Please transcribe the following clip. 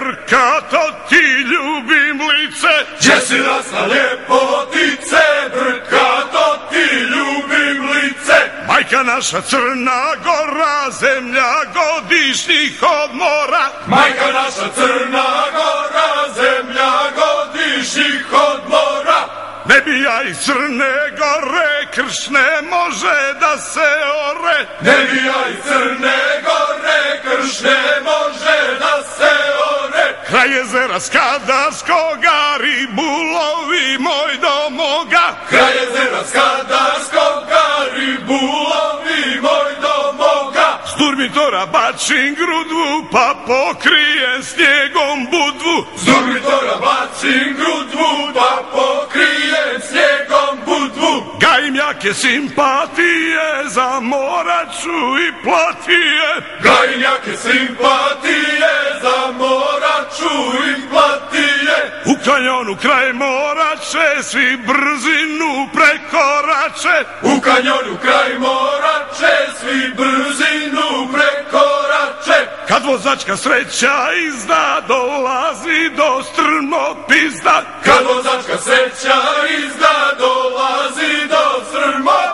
Brkato, ti ljubim lice. Gdje si rasla ljepotice, Brkato, ti ljubim lice. Majka naša Crna Gora, zemlja godišnjih odmora. Majka naša Crna Gora, zemlja godišnjih odmora. Ne bi ja iz Crne Gore, krš ne može da se ore. Ne bi ja iz Crne Gore, krš ne može da se ore. Kraj jezera Skadarskoga, ribulovi moj domoga. Kraj jezera Skadarskoga, ribulovi moj domoga. S Durmitora bačim grudvu, pa pokrijem snijegom budvu. S Durmitora bacim grudvu, pa pokrijem snijegom budvu. Gajim jake simpatije, za moraču i platije. Gajim jake simpatije, za moraču i platije. U kanjonu kraj Morače, svi brzinu prekorače. U kanjonu kraj Morače, svi brzinu prekorače. Kad vozačka sreća izda, dolazi do strmopizda. Kad vozačka sreća izda, dolazi do strmopizda.